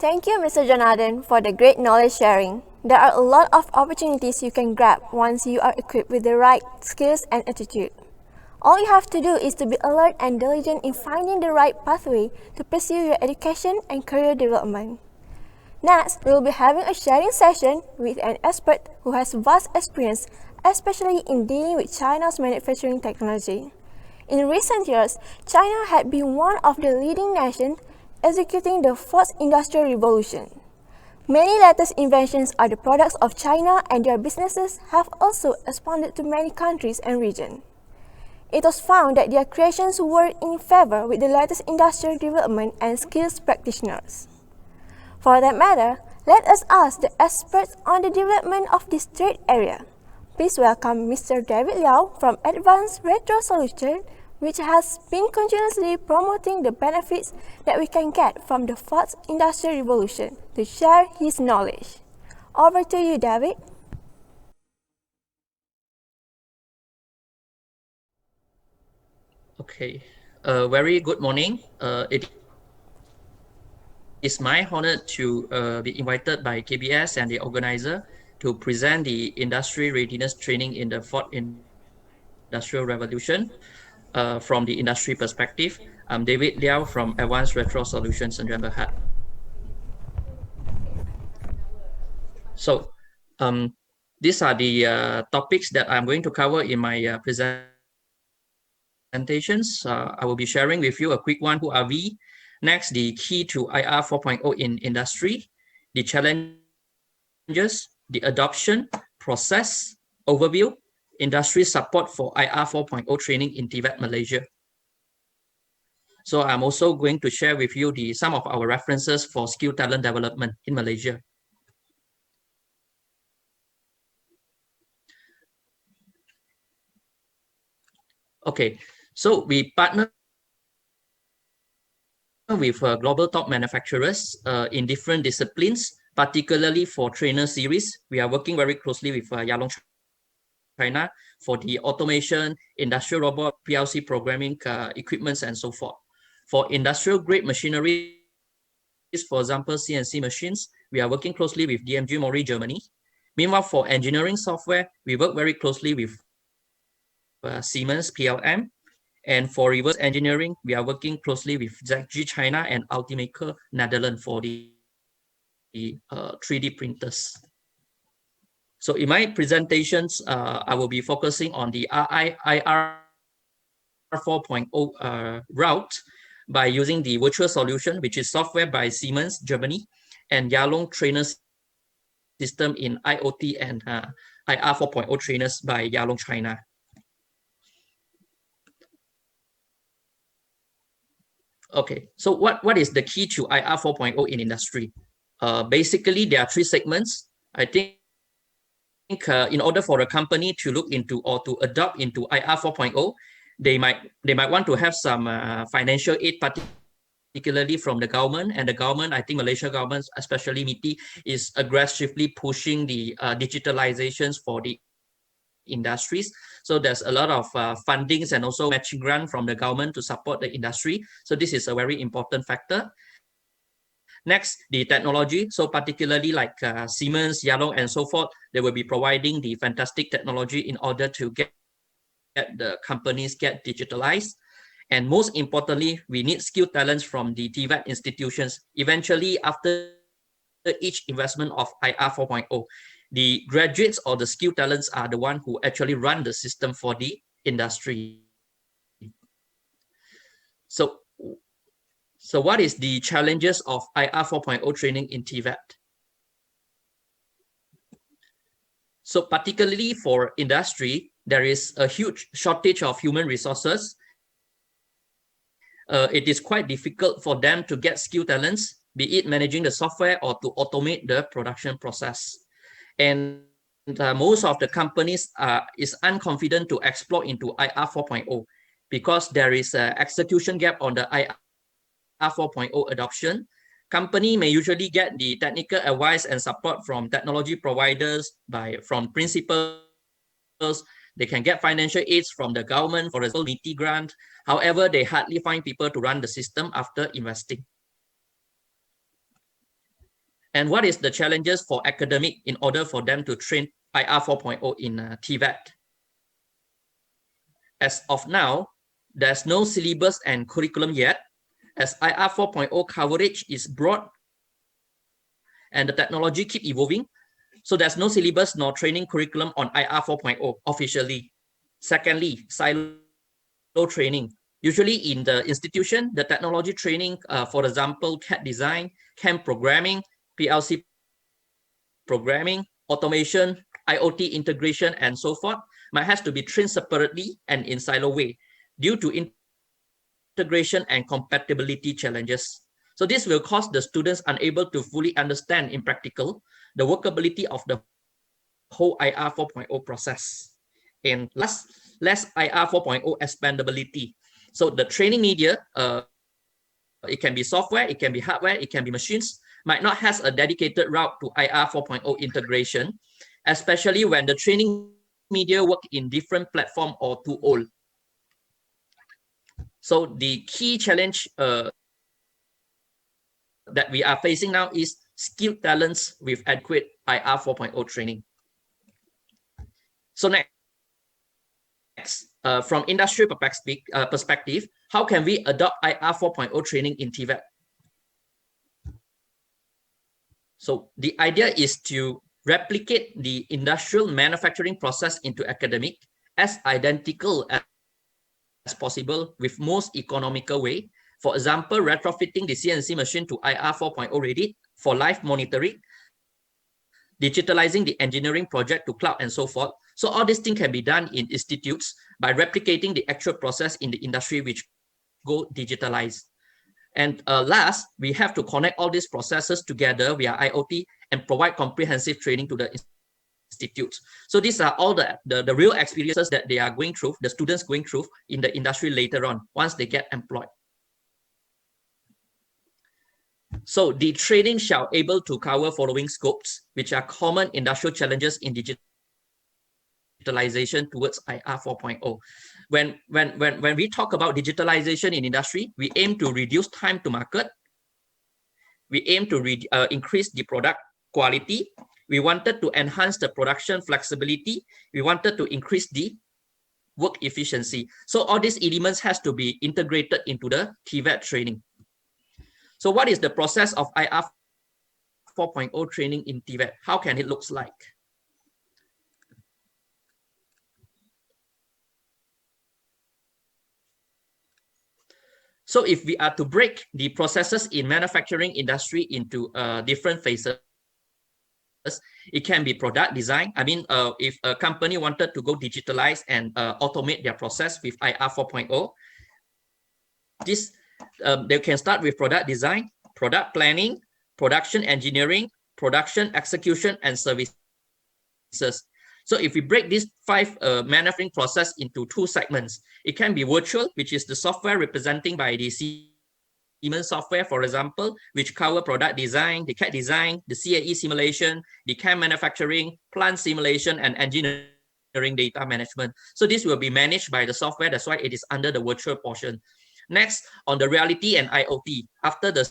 Thank you, Mr. Jonathan, for the great knowledge sharing. There are a lot of opportunities you can grab once you are equipped with the right skills and attitude. All you have to do is to be alert and diligent in finding the right pathway to pursue your education and career development. Next, we will be having a sharing session with an expert who has vast experience, especially in dealing with China's manufacturing technology. In recent years, China had been one of the leading nations executing the fourth industrial revolution. Many latest inventions are the products of China, and their businesses have also expanded to many countries and regions. It was found that their creations were in favor with the latest industrial development and skills practitioners. For that matter, let us ask the experts on the development of this trade area. Please welcome Mr. David Leow from Advanced Retro Solutions, which has been continuously promoting the benefits that we can get from the fourth industrial revolution, to share his knowledge. Over to you, David. Okay, very good morning. It is my honor to be invited by KBS and the organizer to present the industry readiness training in the fourth industrial revolution from the industry perspective. I'm David Liao from Advanced Retro Solutions in Berhad. So these are the topics that I'm going to cover in my presentations. I will be sharing with you a quick one, who are we? Next, the key to IR 4.0 in industry, the challenges, the adoption, process, overview, industry support for IR 4.0 training in TVET Malaysia. So I'm also going to share with you some of our references for skill talent development in Malaysia. Okay, so we partner with global top manufacturers in different disciplines, particularly for trainer series. We are working very closely with Yalong China for the automation, industrial robot, PLC programming equipments, and so forth. For industrial grade machinery, for example, CNC machines, we are working closely with DMG Mori, Germany. Meanwhile, for engineering software, we work very closely with Siemens PLM. And for reverse engineering, we are working closely with ZG China and Ultimaker Netherlands for the 3D printers. So in my presentations, I will be focusing on the IR 4.0 route by using the virtual solution, which is software by Siemens, Germany, and Yalong trainer system in IoT and IR 4.0 trainers by Yalong China. Okay, so what is the key to IR 4.0 in industry? Basically, there are three segments. I think in order for a company to look into or to adopt into IR 4.0, they might want to have some financial aid, particularly from the government. And the government, I think Malaysia government, especially MITI, is aggressively pushing the digitalizations for the industries. So there's a lot of fundings and also matching grant from the government to support the industry. So this is a very important factor. Next, the technology. So particularly like Siemens, Yalong, and so forth, they will be providing the fantastic technology in order to get the companies get digitalized. And most importantly, we need skilled talents from the TVET institutions. Eventually, after each investment of IR 4.0, the graduates or the skilled talents are the one who actually run the system for the industry. So what is the challenges of IR 4.0 training in TVET? So particularly for industry, there is a huge shortage of human resources. It is quite difficult for them to get skilled talents, be it managing the software or to automate the production process. And most of the companies is unconfident to explore into IR 4.0 because there is an execution gap on the IR 4.0 adoption. Company may usually get the technical advice and support from technology providers from principals. They can get financial aids from the government, for example, MITI grant. However, they hardly find people to run the system after investing. And what is the challenges for academic in order for them to train IR 4.0 in TVET? As of now, there's no syllabus and curriculum yet, as IR 4.0 coverage is broad and the technology keep evolving. So there's no syllabus nor training curriculum on IR 4.0 officially. Secondly, silo training. Usually in the institution, the technology training, for example, CAD design, CAM programming, PLC programming, automation, IoT integration, and so forth, might have to be trained separately and in silo way due to integration and compatibility challenges. So this will cause the students unable to fully understand in practical the workability of the whole IR 4.0 process. And less IR 4.0 expandability. So the training media, it can be software, it can be hardware, it can be machines, might not have a dedicated route to IR 4.0 integration, especially when the training media work in different platform or too old. So the key challenge that we are facing now is skilled talents with adequate IR 4.0 training. So next, from industry perspective, how can we adopt IR 4.0 training in TVET? So the idea is to replicate the industrial manufacturing process into academic as identical as possible with most economical way. For example, retrofitting the CNC machine to IR 4.0 ready for live monitoring, digitalizing the engineering project to cloud and so forth. So all these things can be done in institutes by replicating the actual process in the industry which go digitalized. And last, we have to connect all these processes together via IoT and provide comprehensive training to the institutes. So these are all the real experiences that they are going through, the students going through in the industry later on, once they get employed. So the training shall able to cover following scopes, which are common industrial challenges in digitalization towards IR 4.0. When we talk about digitalization in industry, we aim to reduce time to market. We aim to increase the product quality. We wanted to enhance the production flexibility. We wanted to increase the work efficiency. So all these elements has to be integrated into the TVET training. So what is the process of IR 4.0 training in TVET? How can it look like? So if we are to break the processes in manufacturing industry into different phases, it can be product design. I mean, if a company wanted to go digitalize and automate their process with IR 4.0, they can start with product design, product planning, production engineering, production execution, and services. So if we break these 5 manufacturing process into 2 segments, it can be virtual, which is the software representing by the Siemens Software, for example, which cover product design, the CAD design, the CAE simulation, the CAM manufacturing, plant simulation, and engineering data management. So this will be managed by the software. That's why it is under the virtual portion. Next, on the reality and IoT, after the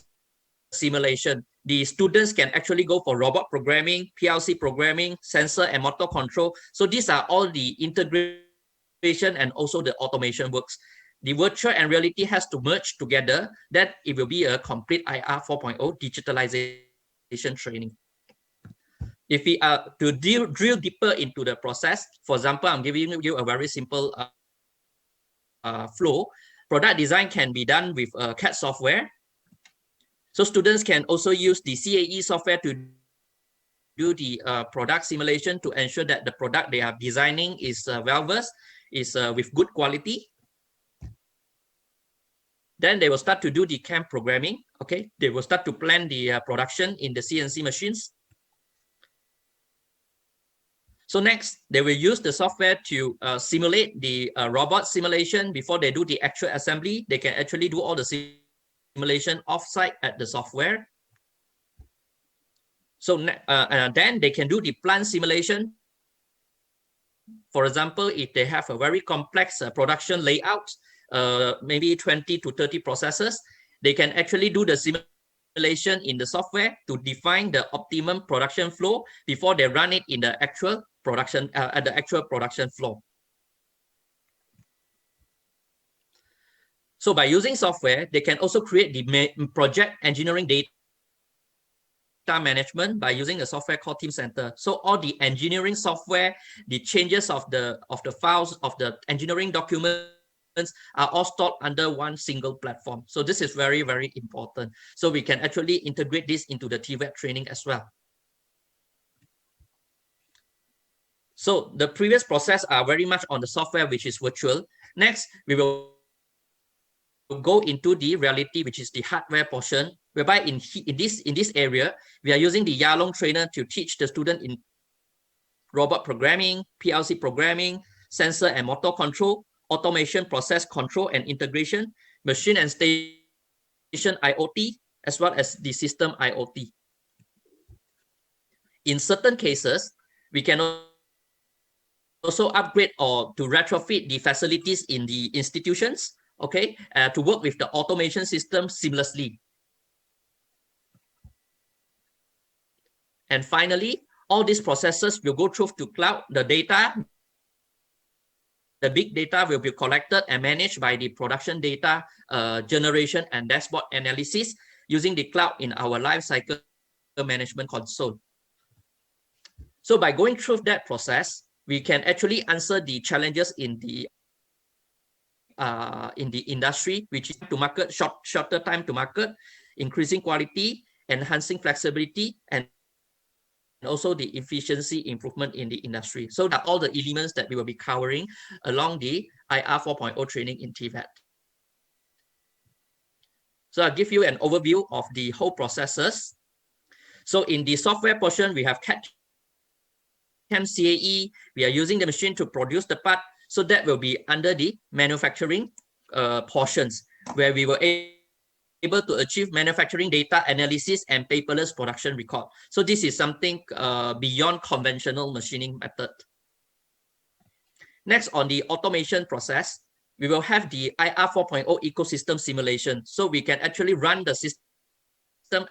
simulation, the students can actually go for robot programming, PLC programming, sensor and motor control. So these are all the integration and also the automation works. The virtual and reality has to merge together, that it will be a complete IR 4.0 digitalization training. If we are to drill deeper into the process, for example, I'm giving you a very simple flow. Product design can be done with CAD software. So students can also use the CAE software to do the product simulation to ensure that the product they are designing is well-versed, is with good quality. Then they will start to do the CAM programming. Okay, they will start to plan the production in the CNC machines. So next, they will use the software to simulate the robot simulation before they do the actual assembly. They can actually do all the simulation offsite at the software. So then they can do the plant simulation. For example, if they have a very complex production layout, maybe 20 to 30 processes, they can actually do the simulation in the software to define the optimum production flow before they run it in the actual production at the actual production floor. So by using software, they can also create the project engineering data management by using a software called Team Center. So all the engineering software, the changes of the files of the engineering documents are all stored under one single platform. So this is very, very important. So we can actually integrate this into the TVET training as well. So the previous process are very much on the software, which is virtual. Next, we will go into the reality, which is the hardware portion, whereby in this area, we are using the Yalong trainer to teach the student in robot programming, PLC programming, sensor and motor control, automation, process control and integration, machine and station IoT, as well as the system IoT. In certain cases, we can also upgrade or to retrofit the facilities in the institutions, okay, to work with the automation system seamlessly. And finally, all these processes will go through to cloud. The data, the big data will be collected and managed by the production data generation and dashboard analysis using the cloud in our lifecycle management console. So by going through that process, we can actually answer the challenges in the industry, which is to market, shorter time to market, increasing quality, enhancing flexibility, and also the efficiency improvement in the industry. So that all the elements that we will be covering along the IR 4.0 training in TVET. So I'll give you an overview of the whole processes. So in the software portion, we have CAD/CAM CAE. We are using the machine to produce the part. So that will be under the manufacturing portions, where we were able to achieve manufacturing data analysis and paperless production record. So this is something beyond conventional machining method. Next, on the automation process, we will have the IR 4.0 ecosystem simulation. So we can actually run the system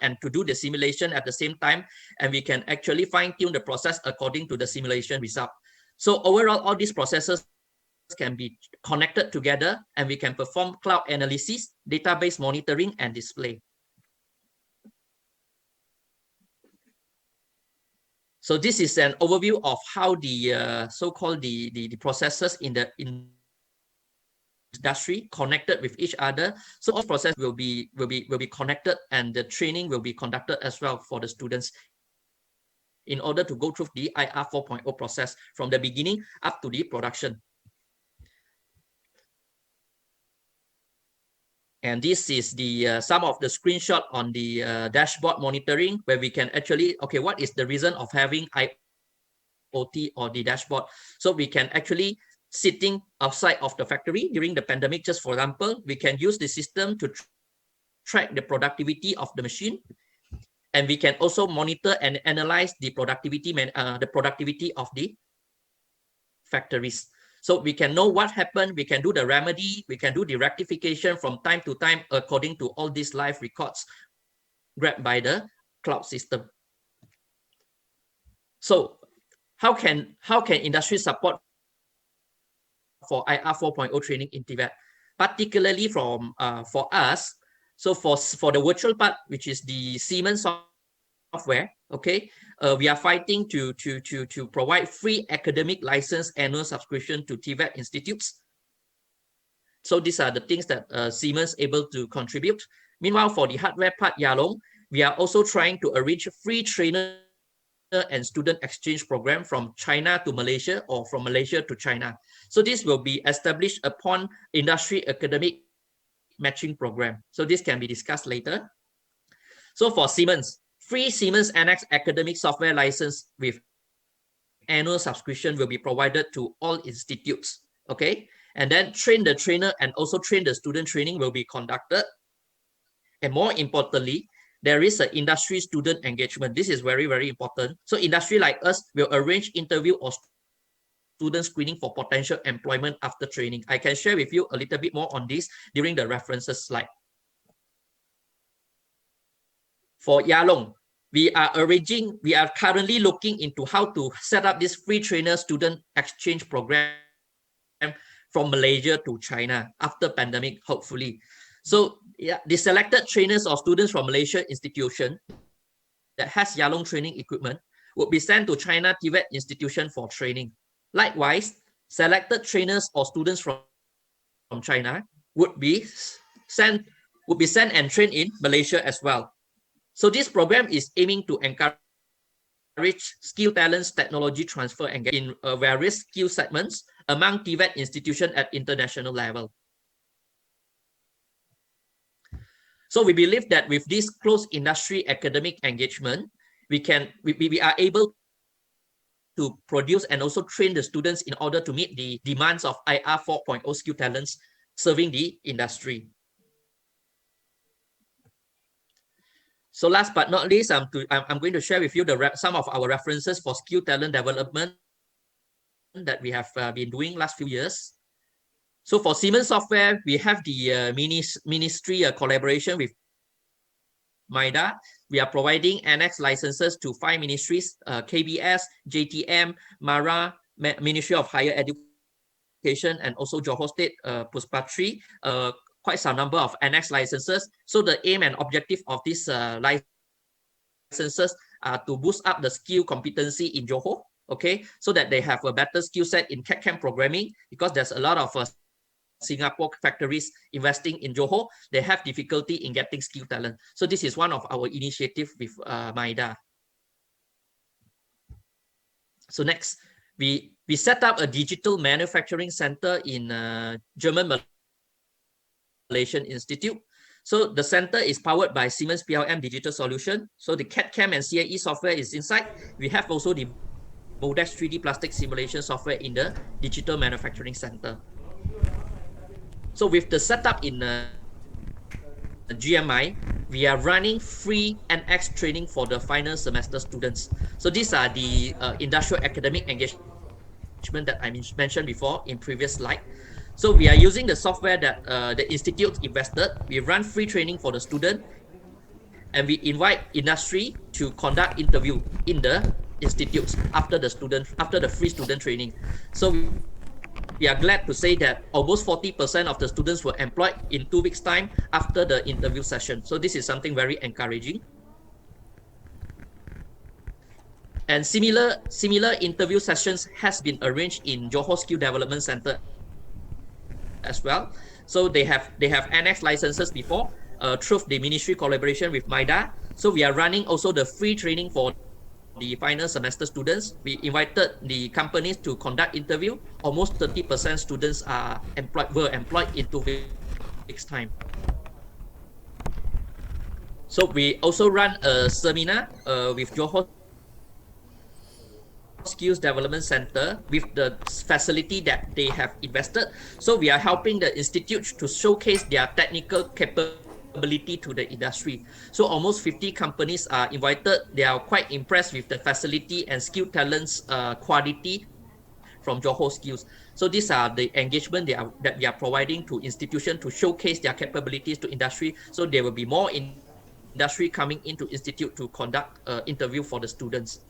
and to do the simulation at the same time, and we can actually fine-tune the process according to the simulation result. So overall, all these processes can be connected together, and we can perform cloud analysis, database monitoring, and display. So this is an overview of how the so-called the processes in the industry connected with each other. So all process will be connected, and the training will be conducted as well for the students in order to go through the IR 4.0 process from the beginning up to the production. And this is the some of the screenshot on the dashboard monitoring, where we can actually, okay, what is the reason of having IoT or the dashboard? So we can actually sitting outside of the factory during the pandemic, just for example, we can use the system to track the productivity of the machine. And we can also monitor and analyze the productivity of the factories. So we can know what happened, we can do the remedy, we can do the rectification from time to time according to all these live records grabbed by the cloud system. So how can industry support for IR 4.0 training in TVET? Particularly from for us, so for the virtual part, which is the Siemens Software, okay, we are fighting to provide free academic license annual subscription to TVET institutes. So these are the things that Siemens able to contribute. Meanwhile, for the hardware part, Yalong, we are also trying to arrange free trainer and student exchange program from China to Malaysia or from Malaysia to China. So this will be established upon industry academic matching program. So this can be discussed later. So for Siemens, free Siemens NX academic software license with annual subscription will be provided to all institutes, okay? And then train the trainer and also train the student training will be conducted. And more importantly, there is an industry student engagement. This is very, very important. So industry like us will arrange interview or student screening for potential employment after training. I can share with you a little bit more on this during the references slide. for Yalong, we are currently looking into how to set up this free trainer student exchange program from Malaysia to China after pandemic, hopefully. So yeah, the selected trainers or students from Malaysia institution that has Yalong training equipment would be sent to China TVET institution for training. Likewise, selected trainers or students from China would be sent and trained in Malaysia as well. So this program is aiming to encourage skill talents, technology transfer, and in various skill segments among TVET institutions at international level. So we believe that with this close industry academic engagement, we are able to produce and also train the students in order to meet the demands of IR 4.0 skill talents serving the industry. So last but not least, I'm going to share with you some of our references for skill talent development that we have been doing last few years. So for Siemens Software, we have the ministry collaboration with MIDA. We are providing annex licenses to 5 ministries, KBS, GTM, MARA, Ministry of Higher Education, and also Johor State Puspatri, quite some number of annex licenses. So the aim and objective of these licenses are to boost up the skill competency in Johor, okay, so that they have a better skill set in CAD/CAM programming, because there's a lot of Singapore factories investing in Johor. They have difficulty in getting skill talent. So this is one of our initiative with MIDA. So next, we set up a digital manufacturing center in German Malaysian Institute. So the center is powered by Siemens PLM Digital Solution. So the CAD/CAM and CAE software is inside. We have also the Modex 3D plastic simulation software in the digital manufacturing center. So with the setup in GMI, we are running free NX training for the final semester students. So these are the industrial academic engagement that I mentioned before in previous slide. So we are using the software that the institute invested. We run free training for the student, and we invite industry to conduct interview in the institutes after the free student training. So we are glad to say that almost 40% of the students were employed in 2 weeks' time after the interview session. So this is something very encouraging. And similar interview sessions has been arranged in Johor Skill Development Center as well. So they have annex licenses before through the ministry collaboration with MIDA. So we are running also the free training for the final semester students. We invited the companies to conduct interview. Almost 30% students are were employed in 2 weeks' time. So we also run a seminar with Johor Skills Development Center with the facility that they have invested. So we are helping the institute to showcase their technical capability to the industry. So almost 50 companies are invited. They are quite impressed with the facility and skill talents quality from Johor Skills. So these are the engagement that we are providing to institutions to showcase their capabilities to industry. So there will be more industry coming into institute to conduct interview for the students.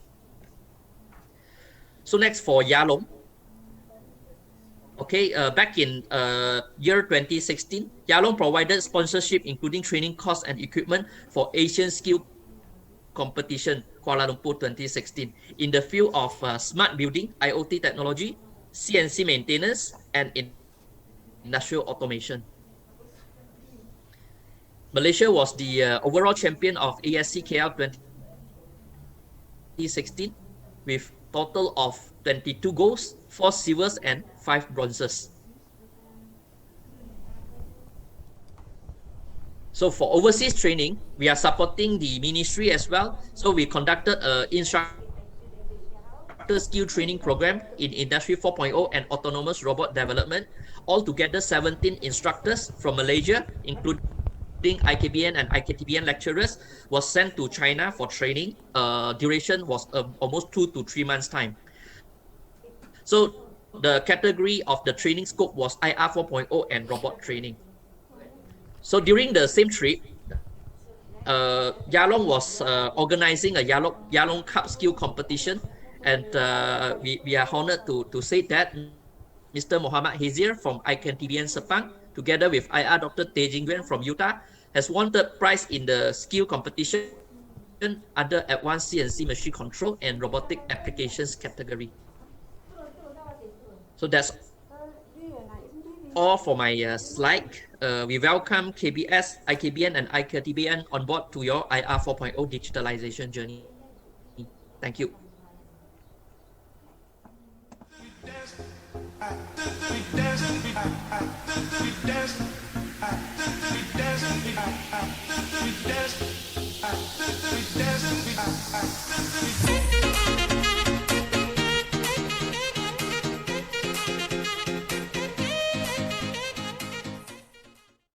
So next for Yalong. Okay, back in year 2016, Yalong provided sponsorship, including training costs and equipment for Asian Skill Competition Kuala Lumpur 2016 in the field of smart building, IoT technology, CNC maintenance, and industrial automation. Malaysia was the overall champion of ASC KL 2016 with total of 22 golds, 4 silvers, and 5 bronzes. So for overseas training, we are supporting the ministry as well. So we conducted an instructor skill training program in Industry 4.0 and autonomous robot development. Altogether, 17 instructors from Malaysia, including IKBN and IKTBN lecturers, was sent to China for training. Duration was almost 2 to 3 months' time. So the category of the training scope was IR 4.0 and robot training. So during the same trip, we also Yalong was organizing a Yalong Cup skill competition, and we are honored to say that Mr. Muhammad Hazir from ICANN TVN Sepang, together with IR Dr. Teh Jing Yuan from Utah, has won the prize in the skill competition under Advanced CNC Machine Control and Robotic Applications category. So that's all for my slide. We welcome KBS, IKBN, and IKTBN on board to your IR 4.0 digitalization journey. Thank you. We dance,